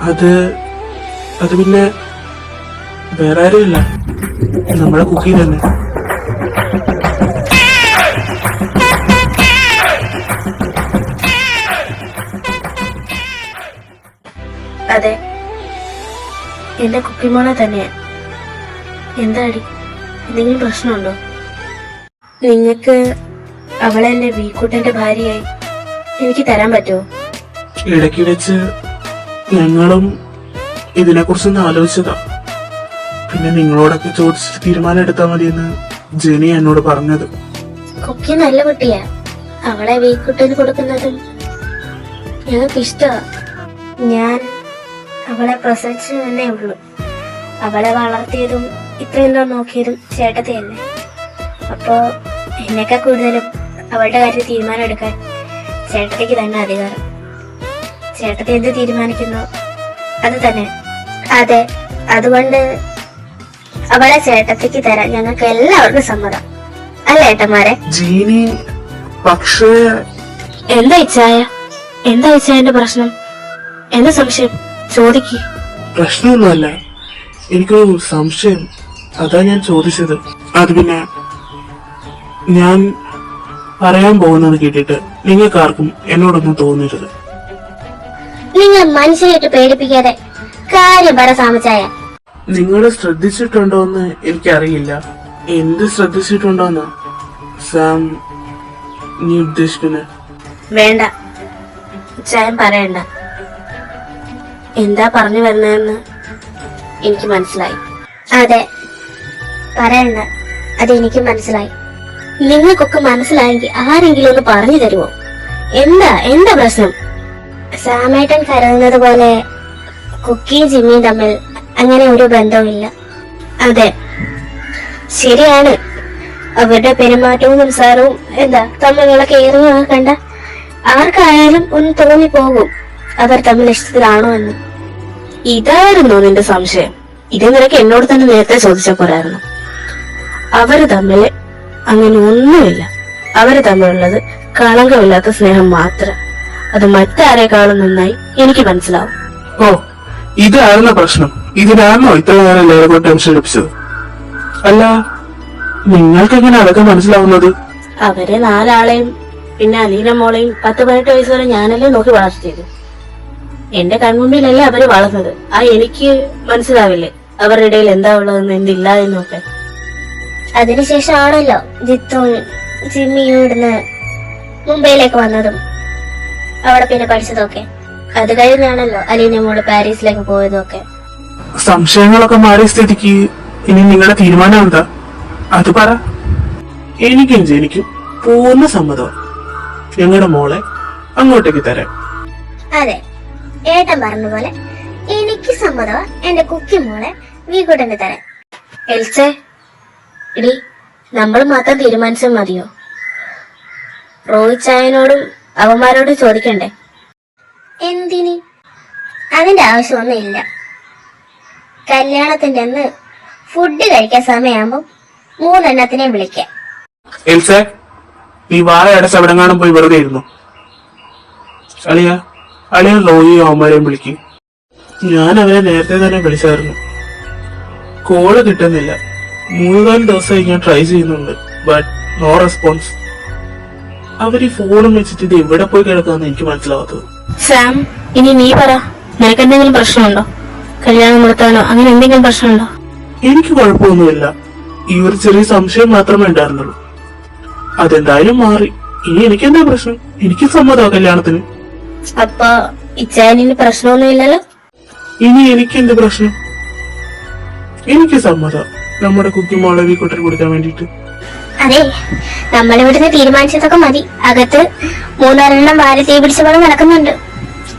അത് അത് പിന്നെ വേറെ ആരുമില്ല, നമ്മളെ കുക്കി തന്നെ. അതെ, എന്റെ കുക്കിമോളെ തന്നെയാ. എന്താടി, എന്തെങ്കിലും പ്രശ്നമുണ്ടോ? നിങ്ങക്ക് അവളെ എന്റെ വീക്കൂട്ടന്റെ ഭാര്യയായി എനിക്ക് തരാൻ പറ്റുമോ? ഇടയ്ക്ക് വെച്ച് ഞങ്ങളും ഇതിനെക്കുറിച്ചൊന്ന് ആലോചിച്ചതാ. പിന്നെ നിങ്ങളോടൊക്കെ ചോദിച്ച് തീരുമാനം എടുത്താൽ മതിയെന്ന് ജെനി എന്നോട് പറഞ്ഞത്. കുക്കി നല്ല കുട്ടിയാ. അവളെ വീക്കൂട്ടന് കൊടുക്കുന്നതും ഞങ്ങൾക്ക് ഇഷ്ടമാ. ഞാൻ അവളെ പ്രസവിച്ചു എന്നേ ഉള്ളൂ. അവളെ വളർത്തിയതും ഇത്രയും നോക്കിയതും ചേട്ടത്തി തന്നെ. അപ്പോ എന്നെക്കാൾ കൂടുതലും അവളുടെ കാര്യം തീരുമാനം എടുക്കാൻ ചേട്ടത്തിക്ക് തന്നെ അധികാരം. ചേട്ടത്തി എന്ത് തീരുമാനിക്കുന്നു അത് തന്നെ. അതെ, അതുകൊണ്ട് അവളെ ചേട്ടത്തിക്ക് തരാൻ ഞങ്ങൾക്ക് എല്ലാവർക്കും സമ്മതം. അല്ലേ ഏട്ടന്മാരെ? ജീനി, പക്ഷേ എന്താ ഇച്ചായന്റെ പ്രശ്നം? എന്താ സംശയം? ചോദിക്ക്. പ്രശ്നമൊന്നുമല്ല, എനിക്കൊരു സംശയം, അതാ ഞാൻ ചോദിച്ചത്. അത് പിന്നെ ഞാൻ പറയാൻ പോകുന്നത് കേട്ടിട്ട് നിങ്ങൾക്കാർക്കും എന്നോടൊന്നും തോന്നരുത്. നിങ്ങൾ മനുഷ്യരായിട്ട് പേടിപ്പിക്കാതെ കാര്യം പറ സാമച്ചായ. നിങ്ങൾ ശ്രദ്ധിച്ചിട്ടുണ്ടോന്ന് എനിക്കറിയില്ല. എന്ത് ശ്രദ്ധിച്ചിട്ടുണ്ടോന്ന് സാം നീ ഉദ്ദേശിക്കുന്നത്? വേണ്ട, ഇച്ചായൻ പറയണ്ട. എന്താ പറഞ്ഞു വരുന്നതെന്ന് എനിക്ക് മനസ്സിലായി. അതെ, പറയണ്ട, അതെനിക്ക് മനസ്സിലായി. നിങ്ങൾക്കൊക്കെ മനസ്സിലായെങ്കിൽ ആരെങ്കിലും ഒന്ന് പറഞ്ഞു തരുമോ? എന്താ പ്രശ്നം? സാമേട്ടൻ കരുതുന്നത് പോലെ കുക്കിയും ജിമ്മിയും തമ്മിൽ അങ്ങനെ ഒരു ബന്ധവുമില്ല. അതെ, ശരിയാണ്. അവരുടെ പെരുമാറ്റവും സംസാരവും തമ്മിലുള്ള കെയറിങ് കണ്ട ആർക്കായാലും ഒന്ന് തോന്നിപ്പോകും അവർ തമ്മിൽ ഇഷ്ടത്തിലാണോ എന്ന്. ഇതായിരുന്നോ നിന്റെ സംശയം? ഇത് നിനക്ക് എന്നോട് തന്നെ നേരത്തെ ചോദിച്ച പോരായിരുന്നു. അവര് തമ്മിൽ അങ്ങനെ ഒന്നുമില്ല. അവര് തമ്മിലുള്ളത് കളങ്കമില്ലാത്ത സ്നേഹം മാത്രം. അത് മറ്റാരേക്കാളും നന്നായി എനിക്ക് മനസ്സിലാവും. ഓ, ഇതായിരുന്ന പ്രശ്നം. ഇതിനാണോ ഇത്ര നേരം എല്ലാവരും ടെൻഷൻ ലഭിച്ചത്? അല്ല, നിങ്ങൾക്ക് എങ്ങനെ അതൊക്കെ മനസ്സിലാവുന്നത്? അവരെ 4 ആളെയും പിന്നെ അലീന മോളെയും 10-18 വയസ്സ് വരെ ഞാനല്ലേ നോക്കി വളർത്തിയത്. എന്റെ കൺമുമ്പിലല്ല അവര് വളർന്നത്. എനിക്ക് മനസ്സിലാവില്ലേ അവരുടെ ഇടയിൽ എന്താ ഉള്ളതെന്ന്, എന്തില്ലാതെന്നൊക്കെ. അതിനുശേഷമാണല്ലോ ജിത്തും ജിമ്മിയും ഇവിടുന്ന് മുംബൈയിലേക്ക് വന്നതും അവിടെ പിന്നെ പഠിച്ചതൊക്കെ. അത് കഴിഞ്ഞാണല്ലോ അലീന മോള് പാരീസിലേക്ക് പോയതൊക്കെ. സംശയങ്ങളൊക്കെ മാറിയ സ്ഥിതിക്ക് ഇനി നിങ്ങളുടെ തീരുമാനം എന്താ? അത് പറ. എനിക്കും പൂർണ്ണ സമ്മതം. ഞങ്ങളുടെ മോളെ അങ്ങോട്ടേക്ക് തരാം. അതെ, ഏട്ടൻ പറഞ്ഞ പോലെ എനിക്ക് സമ്മതമാ എന്റെ കുക്കി മോളെ വീക്കൂട്ടന് തരാൻ. എൽസേ, ഇടി നമ്മൾ മാത്രം തീരുമാനിച്ചാൽ മതിയോ? റോഹിത് ചായനോടും അവന്മാരോടും ചോദിക്കണ്ടേ? എന്തിന്? അതിന്റെ ആവശ്യമൊന്നുമില്ല. കല്യാണത്തിന്റെ അന്ന് ഫുഡ് കഴിക്കാൻ സമയമാകുമ്പോ 3 എണ്ണത്തിനെ വിളിക്കാം. എൽസേ, നീ വാഴ അടച്ച് അവിടെങ്ങാനും പോയി വെറുതെ ഇരുന്നു. അളിയ റോയിയോ അവന്മാരെയും വിളിക്കും. ഞാൻ അവരെ നേരത്തെ തന്നെ വിളിച്ചായിരുന്നു. കോള് കിട്ടുന്നില്ല. 3-4 ദിവസമായി ഞാൻ ട്രൈ ചെയ്യുന്നുണ്ട്, ബട്ട് നോ റെസ്പോൺസ്. അവര് ഫോണും വെച്ചിട്ട് ഇത് എവിടെ പോയി കിടക്കാന്ന് എനിക്ക് മനസ്സിലാവാത്തത്. സാം, ഇനി നീ പറ, നിനക്ക് എന്തെങ്കിലും പ്രശ്നമുണ്ടോ? കല്യാണം നടത്താനോ അങ്ങനെ എന്തെങ്കിലും പ്രശ്നമുണ്ടോ? എനിക്ക് കുഴപ്പമൊന്നുമില്ല. ഈ ഒരു ചെറിയ സംശയം മാത്രമേ ഉണ്ടായിരുന്നുള്ളൂ. അതെന്തായാലും മാറി. ഇനി എനിക്കെന്താ പ്രശ്നം? എനിക്ക് സമ്മതമാ കല്യാണത്തിന്. അപ്പൊ ഇച്ചാനിന് പ്രശ്നമൊന്നുമില്ലല്ലോ? ഇനി എനിക്കെന്ത് പ്രശ്നം? എനിക്ക് സമ്മതം നമ്മുടെ കുക്കി മോളെ വീക്കൂട്ടർ കൊടുക്കാൻ വേണ്ടിട്ട്. അതെ, നമ്മളിവിടുന്ന് തീരുമാനിച്ചതൊക്കെ മതി. അകത്ത് 3 വാരി തീ പിടിച്ച പോലെ നടക്കുന്നുണ്ട്.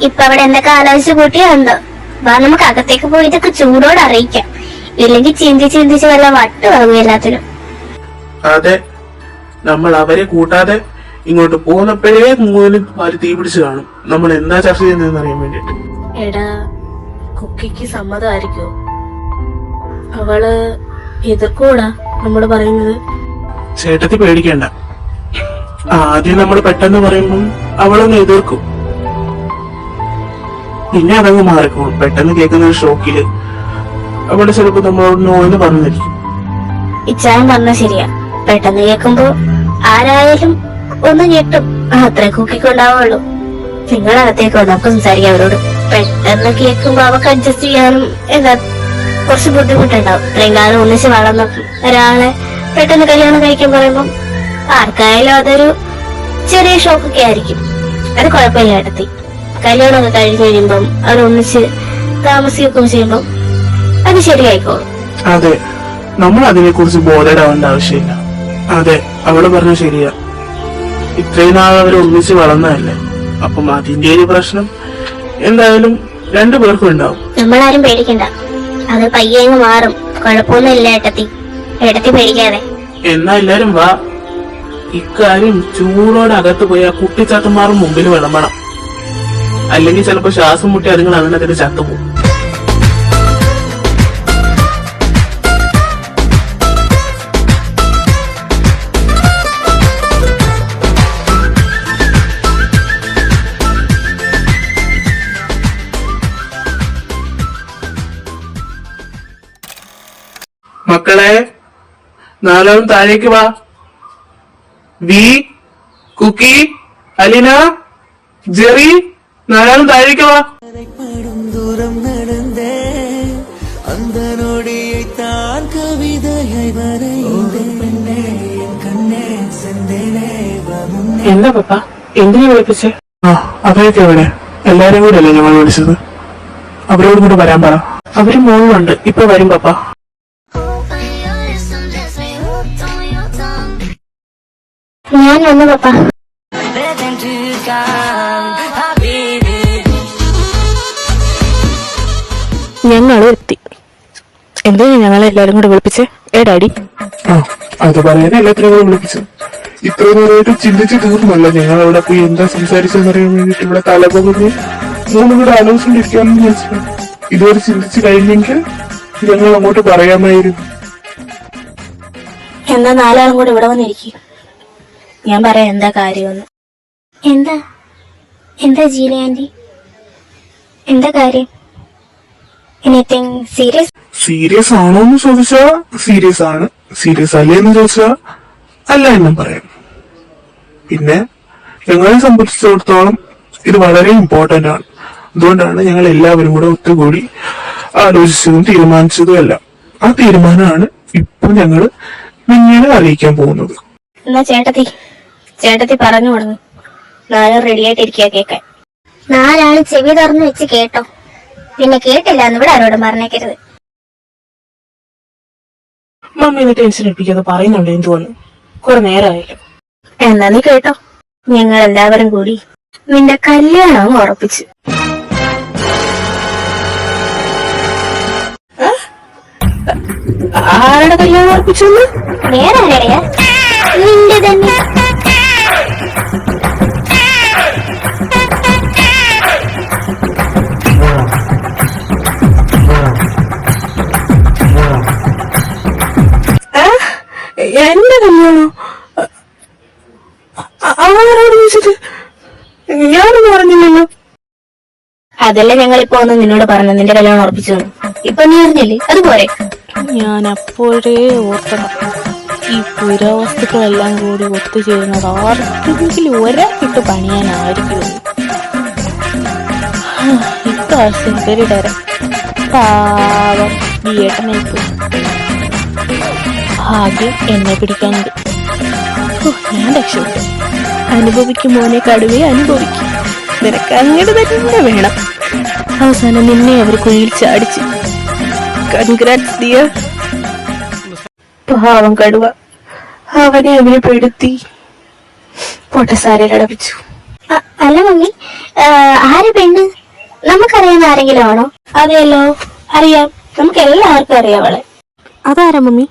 ഇപ്പൊ അവിടെ എന്തൊക്കെ ആലോചിച്ച് കൂട്ടിയുണ്ടോ? വാ, നമുക്ക് അകത്തേക്ക് പോയി ഇതൊക്കെ ചൂടോടെ അറിയിക്കാം. ഇല്ലെങ്കിൽ ചിന്തിച്ച് വല്ല വട്ടുവാകും എല്ലാത്തിനും. അതെ, നമ്മൾ അവരെ കൂട്ടാതെ ഇങ്ങോട്ട് പോകുന്നപ്പോഴേ 3 വാരി തീ പിടിച്ച് കാണും. നമ്മൾ എന്താ ചർച്ച ചെയ്യുന്നതെന്ന് അറിയാൻ വേണ്ടിട്ട്. എടാ, കുക്കിക്ക് സമ്മതമായിരിക്കോ? അവള് എതിർക്കൂടാ നമ്മള് പറയുന്നത്? ചേട്ടത്തി പേടിക്കണ്ട. ആദ്യം നമ്മൾ പെട്ടെന്ന് പറയുമ്പം അവളൊന്ന് എതിർക്കും. പിന്നെ അതങ്ങ് മാറിക്കോളും. പെട്ടെന്ന് കേൾക്കുന്ന ഒരു ഷോക്കില് അവിടെ ചിലപ്പോ നമ്മളോട് നോ എന്ന് പറഞ്ഞിരിക്കും. ഇച്ചായം പറഞ്ഞ ശരിയാ. പെട്ടെന്ന് കേൾക്കുമ്പോ ആരായാലും ഒന്ന് ഞെട്ടും. അത്രേ കൂക്കിക്കൊണ്ടാവുള്ളൂ. നിങ്ങളകത്തേക്ക് വന്നപ്പോ സംസാരിക്കാം അവരോട്. പെട്ടെന്ന് കേൾക്കുമ്പോ അവർക്ക് അഡ്ജസ്റ്റ് ചെയ്യാനും എന്താ കുറച്ച് ബുദ്ധിമുട്ടുണ്ടാവും. ഇത്രയും കാലം ഒന്നിച്ച് വളർന്ന ഒരാളെ പെട്ടെന്ന് കല്യാണം കഴിക്കാൻ പറയുമ്പോ ആർക്കായാലും അതൊരു ചെറിയ ഷോക്കൊക്കെ ആയിരിക്കും. അത് കുഴപ്പമില്ല ഏട്ടത്തി. കല്യാണമൊക്കെ കഴിഞ്ഞ് കഴിയുമ്പം അവരൊന്നിച്ച് താമസിക്കുകയൊക്കെ ചെയ്യുമ്പം അത് ശരിയായിക്കോളും. അതെ, നമ്മൾ അതിനെ കുറിച്ച് ബോധേഡാവേണ്ട ആവശ്യമില്ല. അതെ, അവള് പറഞ്ഞ ശരിയാ. ഇത്രയും നാൾ അവർ ഒന്നിച്ച് വളർന്നതല്ലേ. അപ്പം അതിന്റെ ഒരു പ്രശ്നം എന്തായാലും രണ്ടു പേർക്കും ഉണ്ടാവും. നമ്മളാരും പേടിക്കണ്ട, അത് പയ്യങ്ങ് മാറും. കുഴപ്പമൊന്നുമില്ല ഏട്ടത്തി. ഏട്ടത്തി പേടിക്കാതെ. എന്നാ എല്ലാരും വാ. ഇക്കാര്യം ചൂടോടെ അകത്ത് പോയി ആ കുട്ടിച്ചാത്തന്മാരും മുമ്പിൽ വിളമ്പണം. അല്ലെങ്കിൽ ചിലപ്പോ ശ്വാസം മുട്ടി അതുങ്ങൾ അതിനകത്ത് ചത്തുപോകും. മക്കളെ, നാലാളും താഴേക്ക് വാ. വി, കുക്കി, അലിന, ജെറി, നാലാളും താഴേക്ക് വാ. ദൂരം നടന്നേ அந்த நொடியை தான் கவிதையை வரைந்தே കണ്ണേ സെന്തേനേ വമുന്നേ. എന്താ പപ്പ, എന്തിനാ വിളിപ്പിച്ചേ? അവരൊക്കെ എവിടെ? എല്ലാരും കൂടെ അല്ലേ ഞങ്ങൾ വിളിച്ചത്? അവരോട് കൂടെ വരാൻ പറ. അവര് മോളിലുണ്ട്, ഇപ്പൊ വരും പപ്പ. ഞാൻ വന്നു പപ്പ. ഞങ്ങള് എത്തി. എന്താ ഞങ്ങളെ എല്ലാരും കൂടെ വിളിപ്പിച്ചേ? ഡാഡി, അത് പറയാൻ എല്ലാത്തിനും കൂടെ വിളിപ്പിച്ചത്. ഇത്ര നേരമായിട്ട് ചിന്തിച്ച് തീർന്നല്ല ഞങ്ങൾ അവിടെ പോയി എന്താ സംസാരിച്ചെന്നറിയാൻ വേണ്ടിട്ട് ഇവിടെ തലപൊകുന്നു. മൂന്നും കൂടെ ആലോചിച്ചിരിക്കാമെന്ന് മനസ്സിലായി. ഇതുവരെ ചിന്തിച്ചു കഴിഞ്ഞെങ്കിൽ ഞങ്ങൾ അങ്ങോട്ട് പറയാമായിരുന്നു. എന്നാ നാലാളും കൂടെ ഇവിടെ വന്നിരിക്കും. ഞാൻ പറയാം എന്താ കാര്യമെന്ന്. എന്താ എന്താ ജീന ആന്റി, എന്താ കാര്യം? Anything serious? സീരിയസ് ആണോ എന്ന് ചോദിച്ചാ സീരിയസ് ആണ്. സീരിയസ് അല്ലേ എന്ന് ചോദിച്ചാ അല്ല എന്നും പറയാം. പിന്നെ ഞങ്ങളെ സംബന്ധിച്ചിടത്തോളം ഇത് വളരെ ഇമ്പോർട്ടന്റ് ആണ്. അതുകൊണ്ടാണ് ഞങ്ങൾ എല്ലാവരും കൂടെ ഒത്തുകൂടി ആലോചിച്ചതും തീരുമാനിച്ചതും എല്ലാം. ആ തീരുമാനമാണ് ഇപ്പൊ ഞങ്ങള് നിങ്ങളെ അറിയിക്കാൻ പോകുന്നത്. എന്നാ ചേട്ടത്തി പറഞ്ഞു കൊടുങ്ങി. നാളെ റെഡി ആയിട്ടിരിക്കുക കേൾക്കാൻ. നാലാള് ചെവി തുറന്നു വെച്ച് കേട്ടോ. പിന്നെ കേട്ടില്ല എന്ന് ഇവിടെ ആരോടും പറഞ്ഞേക്കരുത്. മമ്മി ടെൻഷൻ എടുപ്പിക്കാതെ പറയുന്നുണ്ട് എന്ന് തോന്നുന്നു. കുറെ നേരമായല്ലോ. എന്നാ നീ കേട്ടോ, ഞങ്ങൾ എല്ലാവരും കൂടി നിന്റെ കല്യാണം ഉറപ്പിച്ചു. ആരുടെ കല്യാണം ഉറപ്പിച്ചു? വേറെ ആരുടെയാ? നിന്റെ തന്നെ. എന്റെ കല്യാണോ? ആരോട് ചോദിച്ചിട്ട്? ഞാനൊന്നും പറഞ്ഞില്ലല്ലോ. അതല്ലേ ഞങ്ങളിപ്പോ ഒന്ന് നിന്നോട് പറഞ്ഞു നിന്റെ കല്യാണം ഉറപ്പിച്ചു. ഇപ്പൊ നീ അറിഞ്ഞില്ലേ? അതുപോലെ ഞാൻ അപ്പോഴേ ഓർക്കണം, ഈ പുരാവസ്തുക്കളെല്ലാം കൂടി ഒത്തുചേരുന്നത് ആർക്കെങ്കിലും ഒരാൾക്കിട്ട് പണിയാനായിരിക്കും. ഇപ്രാവശ്യം ഇവരുടെ പാവം ഈ ഏട്ടനായിപ്പോ ആദ്യം എന്നെ പിടിക്കാനുണ്ട്. ഞാൻ രക്ഷപ്പെട്ടു. അനുഭവിക്കും മോനെ കടുവയെ അനുഭവിക്കും. നിനക്ക് അങ്ങനെ തന്നെ വേണം. അവസാനം നിന്നെ അവർ കുഴിയിൽ ചാടിച്ചു. Congrats dear. പാവം കടുവ അവനെ അവനെ പെടുത്തി പൊട്ടസാരയിലടപ്പിച്ചു. അല്ല മമ്മി, ആര് പെണ്ണ്? നമുക്കറിയാവുന്ന ആരെങ്കിലും ആണോ? അതെയല്ലോ, അറിയാം. നമുക്ക് എല്ലാവർക്കും അറിയാം അവളെ. അതാരാ മമ്മി?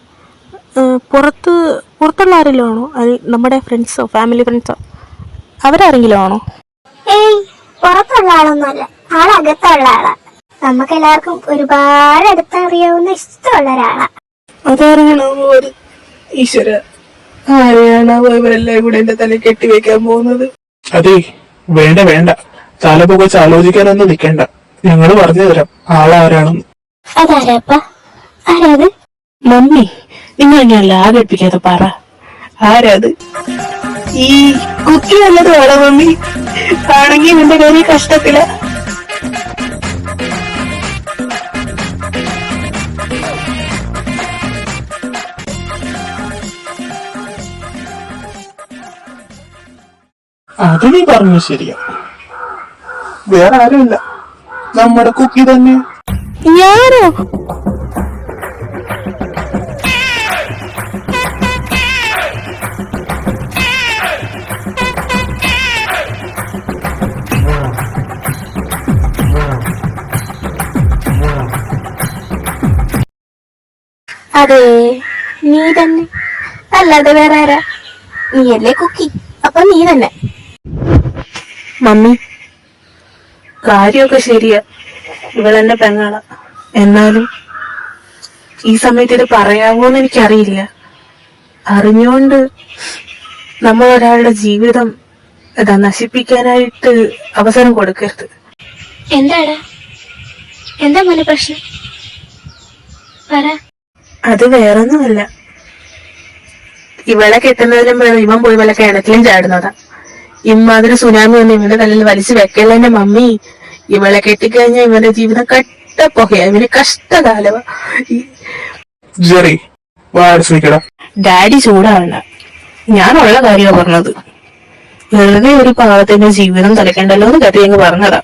പുറത്തുള്ള ആരെങ്കിലും ആണോ? അത് നമ്മുടെ ഫ്രണ്ട്സോ ഫാമിലി ഫ്രണ്ട്സോ അവരാരെങ്കിലും ആണോ? ഏയ്, പുറത്തുള്ള ആളൊന്നുമല്ല. ആളകത്തുള്ള ആളാ. നമുക്ക് എല്ലാവർക്കും ഒരുപാട് അടുത്തറിയാവുന്ന ഇഷ്ടമുള്ള ഒരാളാ. അതാരാണാവോ? ഈശ്വര, ആരെയാണാവോ ഇവരെല്ലാം കൂടെ എന്റെ തല കെട്ടിവെക്കാൻ പോകുന്നത്? അതെ, വേണ്ട തലപുകച്ച് ആലോചിക്കാനൊന്നും നിൽക്കണ്ട. ഞങ്ങള് പറഞ്ഞു തരാം ആളാരാണെന്ന്. അതാരാപ്പ? ആരാത്? മമ്മി, നിങ്ങൾ ഞാൻ ലാഗടിപ്പിക്കാതെ പറ, ആരാത്? ഈ കുക്കി നല്ലത് വേണം മമ്മി, ആണെങ്കിൽ നിന്റെ കാര്യം കഷ്ടത്തില. അത് നീ പറഞ്ഞു ശരിയാ, വേറെ ആരുമില്ല, നമ്മുടെ കുക്കി തന്നെ. ഞാനോ? അതെ, നീ തന്നെ, അല്ലാതെ വേറെ ആരാ? നീയല്ലേ കുക്കി, അപ്പൊ നീ തന്നെ. മമ്മി, കാര്യമൊക്കെ ശരിയാ, ഇവളെന്റെ പെങ്ങളാ. എന്നാലും ഈ സമയത്ത് ഇത് പറയാമോന്ന് എനിക്കറിയില്ല. അറിഞ്ഞുകൊണ്ട് നമ്മൾ ഒരാളുടെ ജീവിതം നശിപ്പിക്കാനായിട്ട് അവസരം കൊടുക്കരുത്. എന്താടാ, എന്താ മോനെ പ്രശ്നം? പറ. അത് വേറൊന്നുമല്ല, ഇവളെ കെട്ടുന്നതിലും ഇവൻ പോയി വല്ല കിണറ്റിലും ചാടുന്നതാ. ഇമ്മാതിരി സുനാമി ഒന്നും ഇവന്റെ തലയിൽ വലിച്ചു വെക്കല്ലെന്റെ മമ്മി. ഇവളെ കെട്ടിക്കഴിഞ്ഞാൽ ഇവന്റെ ജീവിതം കട്ടപ്പൊക്കയാ, ഇവന് കഷ്ടകാലവാ. ജെറി, വാടിച്ചിരിക്കടാ. ഡാഡി ചൂടാവണ്ട, ഞാനുള്ള കാര്യമാണ് പറഞ്ഞത്. വെറുതെ ഒരു പാവത്തിന്റെ ജീവിതം തലക്കണ്ടല്ലോ എന്ന് കരുതി അങ്ങ് പറഞ്ഞതാ.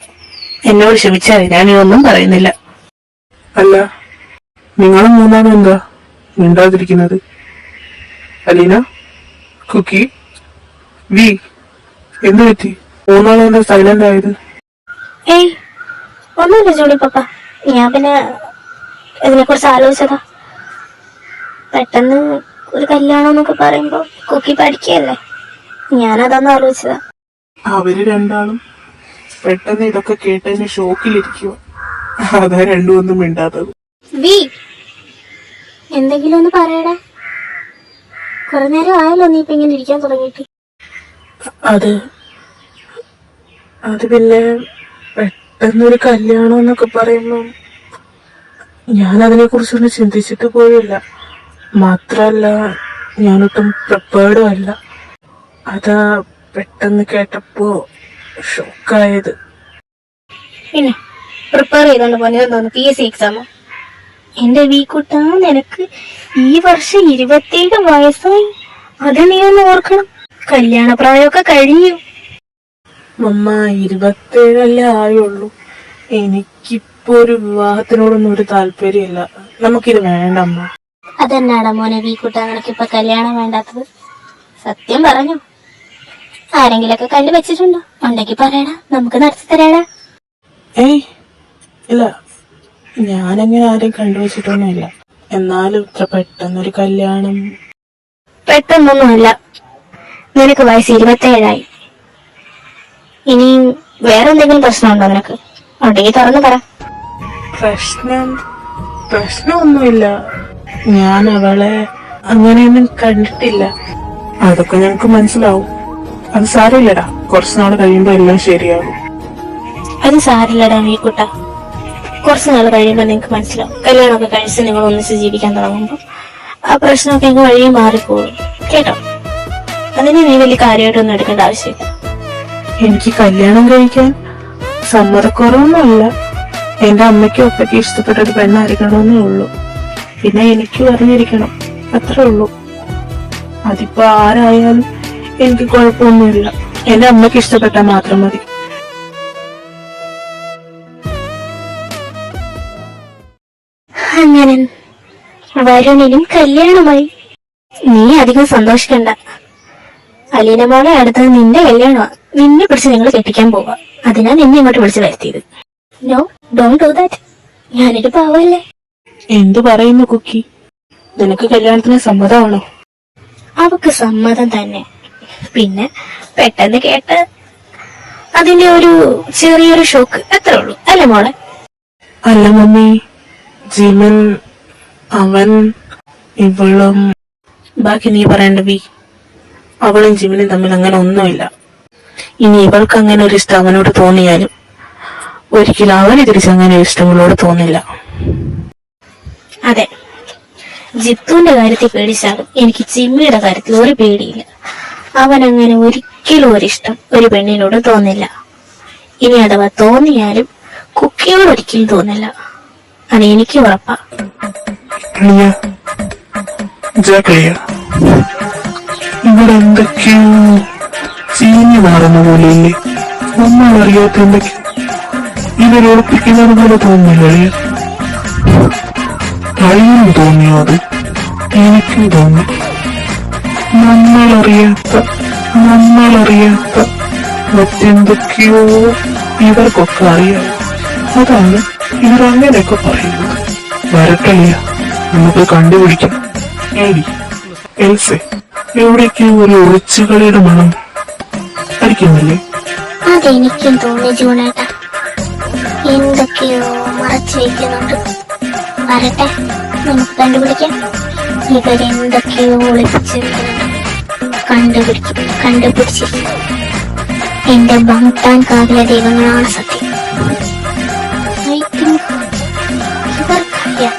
എന്നോട് ക്ഷമിച്ചാൽ ഞാൻ ഇതൊന്നും പറയുന്നില്ല. അല്ല, നിങ്ങളും മൂന്നാളും എന്താ മിണ്ടാതിരിക്കുന്നത്? അലീന, കുക്കി, വി, എന്ത് പറ്റി? മൂന്നാളും എന്താ സൈലന്റ് ആയത്? ഏയ് ഒന്നുമില്ല ജോളി പപ്പ, ഞാൻ പിന്നെ ഇതിനെ കുറിച്ച് ആലോചിച്ചതാ. പെട്ടെന്ന് ഒരു കല്യാണം എന്നൊക്കെ പറയുമ്പോ കുക്കി പഠിക്കല്ലേ, ഞാനതൊന്നും ആലോചിച്ചതാ. അവര് രണ്ടാളും പെട്ടെന്ന് ഇതൊക്കെ കേട്ടതിന് ഷോക്കിലിരിക്കുക. അതാ രണ്ടും ഒന്നും മിണ്ടാത്തത്. വി, എന്തെങ്കിലും ഒന്ന് പറയടാ. കുറെ നേരം ആയല്ലോ നീ ഇപ്പൊ ഇങ്ങനെ ഇരിക്കാൻ തുടങ്ങിയിട്ട്. അത് പിന്നെ പെട്ടെന്നൊരു കല്യാണം എന്നൊക്കെ പറയുമ്പോ ഞാൻ അതിനെ കുറിച്ചൊന്നും ചിന്തിച്ചിട്ട് പോയില്ല. മാത്രല്ല ഞാനൊട്ടും പ്രിപ്പയർഡും അല്ല. അതാ പെട്ടെന്ന് കേട്ടപ്പോ ഷോക്കായത്. പിന്നെ പ്രിപ്പയർ ചെയ്തോണ്ട് പോന്നെ PSC എക്സാമോ? എന്റെ വീക്കുട്ടാ, നിനക്ക് ഈ വർഷം 27 വയസ്സായി. അത് നീ ഒന്ന് ഓർക്കണം. കല്യാണ പ്രായമൊക്കെ കഴിഞ്ഞു. മമ്മ 27 ആയുള്ളൂ. എനിക്കിപ്പോ ഒരു വിവാഹത്തിനോടൊന്നും ഒരു താല്പര്യമില്ല. നമുക്കിത് വേണ്ട അമ്മ. അതെന്നാടാ മോനെ വീക്കുട്ടാ, നിനക്കിപ്പൊ കല്യാണം വേണ്ടാത്തത്? സത്യം പറഞ്ഞു, ആരെങ്കിലൊക്കെ കണ്ടു വെച്ചിട്ടുണ്ടോ? ഉണ്ടെങ്കിൽ പറയടാ, നമുക്ക് നടത്തി തരാടാ. ഏയ് ഇല്ല, ഞാനങ്ങനെ ആരെയും കണ്ടുവച്ചിട്ടൊന്നുമില്ല. എന്നാലും ഇത്ര പെട്ടെന്നൊരു കല്യാണം. പെട്ടെന്നൊന്നുമല്ല, നിനക്ക് വയസ്സ് 27 ഇനി വേറെ എന്തെങ്കിലും പ്രശ്നമുണ്ടോ നിനക്ക്? ഉണ്ടെങ്കിൽ തുറന്നു പറ. പ്രശ്നമൊന്നുമില്ല. ഞാൻ അവളെ അങ്ങനെയൊന്നും കണ്ടിട്ടില്ല. അതൊക്കെ ഞങ്ങക്ക് മനസ്സിലാവും. അത് സാരമില്ലടാ, കുറച്ചുനാൾ കഴിയുമ്പോ എല്ലാം ശരിയാകും. അത് സാരില്ലടാ വീക്കുട്ട, കുറച്ചു നാൾ കഴിയുമ്പോൾ നിങ്ങക്ക് മനസ്സിലാവും. കല്യാണമൊക്കെ കഴിച്ച് നിങ്ങൾ ഒന്നിച്ച് ജീവിക്കാൻ തുടങ്ങുമ്പോ ആ പ്രശ്നമൊക്കെ അങ്ങ് വഴിയെ മാറിപ്പോകും കേട്ടോ. അതിന് നീ വലിയ കാര്യമായിട്ടൊന്നും എടുക്കേണ്ട ആവശ്യമില്ല. എനിക്ക് കല്യാണം കഴിക്കാൻ സമ്മതക്കുറവൊന്നുമല്ല. എന്റെ അമ്മയ്ക്കും ഒപ്പയ്ക്ക് ഇഷ്ടപ്പെട്ട ഒരു പെണ്ണായിരിക്കണമെന്നേ ഉള്ളൂ. പിന്നെ എനിക്കും അറിഞ്ഞിരിക്കണം, അത്രേ ഉള്ളൂ. അതിപ്പോ ആരായാലും എനിക്ക് കുഴപ്പമൊന്നുമില്ല. എന്റെ അമ്മയ്ക്ക് ഇഷ്ടപ്പെട്ടാൽ മാത്രം മതി. അങ്ങനെ വരുണിനും കല്യാണമായി. നീ അധികം സന്തോഷിക്കണ്ട. അലീന മോളെ അടുത്തത് നിന്റെ കല്യാണമാണ്. നിന്നെ പിടിച്ച് നിങ്ങൾ കെട്ടിക്കാൻ പോവാ. അതിനാ നിന്നെ ഇങ്ങോട്ട് വിളിച്ച് വരുത്തിയത്. No, don't do that. ഞാനൊരു പാവല്ലേ. എന്തു പറയുന്നു കുക്കി? നിനക്ക് കല്യാണത്തിന് സമ്മതമാണോ? അവക്ക് സമ്മതം തന്നെ. പിന്നെ പെട്ടെന്ന് കേട്ട് അതിന്റെ ഒരു ചെറിയൊരു ഷോക്ക്, അത്രേ ഉള്ളൂ അല്ലേ മോളെ? അല്ല മമ്മി, ജിമൻ, അവൻ, ഇവളും, ബാക്കി നീ പറയണ്ട ബി. അവളും ജിമിനും തമ്മിൽ അങ്ങനെ ഒന്നുമില്ല. ഇനി ഇവൾക്ക് അങ്ങനെ ഒരു ഇഷ്ടം അവനോട് തോന്നിയാലും ഒരിക്കലും അവന് തിരിച്ചങ്ങനെ ഇഷ്ടങ്ങളോട് തോന്നില്ല. അതെ, ജിത്തുവിന്റെ കാര്യത്തിൽ പേടിച്ചാലും എനിക്ക് ചിമ്മിയുടെ കാര്യത്തിൽ ഒരു പേടിയില്ല. അവനങ്ങനെ ഒരിക്കലും ഒരിഷ്ടം ഒരു പെണ്ണിനോട് തോന്നില്ല. ഇനി അഥവാ തോന്നിയാലും കുക്കിയോട് ഒരിക്കലും തോന്നില്ല. അത് എനിക്ക് ഉറപ്പാ. ഇവിടെ എന്തൊക്കെയോ ചീഞ്ഞു മാറുന്ന പോലെയില്ലേ? നമ്മൾ അറിയാത്ത എന്തൊക്കെയോ ഇവർ ഒളിപ്പിക്കുന്നത് പോലെ തോന്നില്ലേ? കഴിയും തോന്നിയോ? അത് എനിക്കും തോന്നി. നമ്മളറിയാത്ത മറ്റെന്തൊക്കെയോ ഇവർക്കൊക്കെ അറിയാം. അതാണ് ഇവർ അങ്ങനെയൊക്കെ പറയുന്നത്. വരട്ടളിയ, നമുക്ക് കണ്ടുപിടിക്കാം. ഏടി എൽസെ, എവിടേക്കോ ഒരു ഒളിച്ചുകളിയുടെ മണം അടിക്കുന്നില്ലേ? അതെനിക്കും തോന്നി ജൂണേട്ടാ. എന്തൊക്കെയോ മറച്ചു വയ്ക്കുന്നുണ്ട്. വരട്ടെ, നമുക്ക് കണ്ടുപിടിക്കാം. ഇവരെന്തൊക്കെയോ ഒളിപ്പിച്ചു വെക്കുന്നുണ്ട്. കണ്ടുപിടിച്ചിരിക്കും. എന്റെ ബങ്ടാൻ കാവിലെ ദൈവങ്ങളാണ് സത്യം. ഐ തിങ്ക് ഇവർക്കറിയാം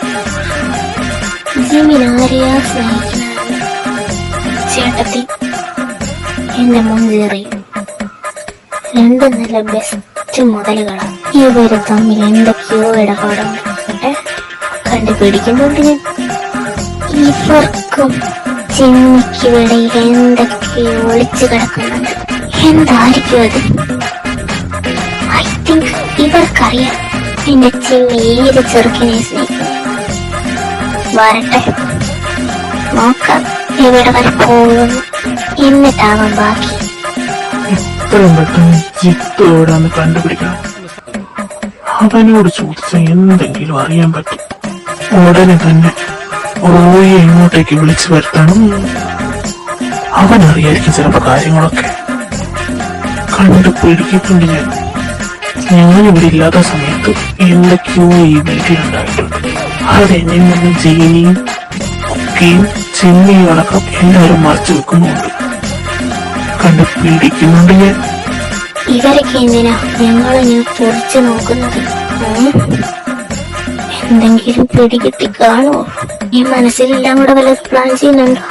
ജിമിൻ ആരെയാ സ്നേഹിക്കുന്നത്. ചേട്ടത്തി, എന്റെ മുൻകേറി രണ്ട് നല്ല ബെസ്റ്റ് മുതലുകളാണ്. ഇവര് തമ്മിൽ എന്തൊക്കെയോ ഇടപാടുണ്ട്. കണ്ടുപിടിക്കുന്നുണ്ട് ഞാൻ. ഇവർക്കും ചിമ്മിക്കുവിടയിൽ എന്തൊക്കെയോ ഒളിച്ചു കിടക്കുന്നുണ്ട്. എന്തായിരിക്കും അത്? ഐ തിങ്ക് ഇവർക്കറിയാം എന്റെ ചിമ്മി ഏത് ചെറുക്കിനെ സ്നേഹിക്കുന്നു. വരട്ടെ, നോക്കാം എവിടെ വരെ പോകുന്നു. എന്നിട്ടാവാം ബാക്കി. ഇത്രയും പെട്ടെന്ന് ജിത്തു എവിടാന്ന് കണ്ടുപിടിക്കണം. അവനോട് ചോദിച്ച എന്തെങ്കിലും അറിയാൻ പറ്റും. ഉടനെ തന്നെ റോയെ ഇങ്ങോട്ടേക്ക് വിളിച്ചു വരുത്തണം. അവനറിയായിരിക്കും ചിലപ്പോ കാര്യങ്ങളൊക്കെ. കണ്ടുപിടിക്കുന്നുണ്ട് ഞാനിവിടെ ഇല്ലാത്ത സമയത്ത് എന്തൊക്കെയോ ഈ വീട്ടിലുണ്ടായിട്ടുണ്ട്. അതെന്നിൽ നിന്ന് ജീനിയും കുക്കിയും ചിമ്മിയും അടക്കം എല്ലാവരും മറച്ചു വെക്കുന്നുണ്ട്. കണ്ടുപിടിക്കുന്നുണ്ട് ഞാൻ. ഇവരൊക്കെ എന്തിനാ ഞങ്ങളിങ്ങനെ തുറച്ചു നോക്കുന്നത്? എന്തെങ്കിലും പിടികിട്ടി കാണുമോ? ഈ മനസ്സിലെല്ലാം കൂടെ വല്ലതും പ്ലാൻ ചെയ്യുന്നുണ്ടോ?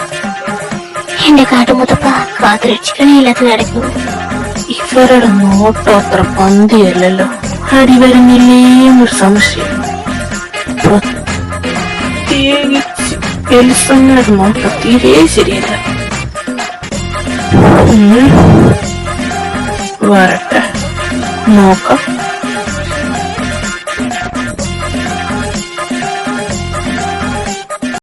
എന്റെ കാട്ടുമുത്തപ്പ കാത്തുരക്ഷിക്കണേ എല്ലാത്തിനും അടയ്ക്കുന്നു. ഇവരുടെ നോട്ടം അത്ര പന്തിയല്ലല്ലോ. അടി വരുന്നില്ലേന്നൊരു സംശയം. പ്രത്യേകിച്ച് എലിസമ്മയുടെ നോട്ടം തീരെ ശരിയല്ല. വരട്ടെ, നോക്കാം.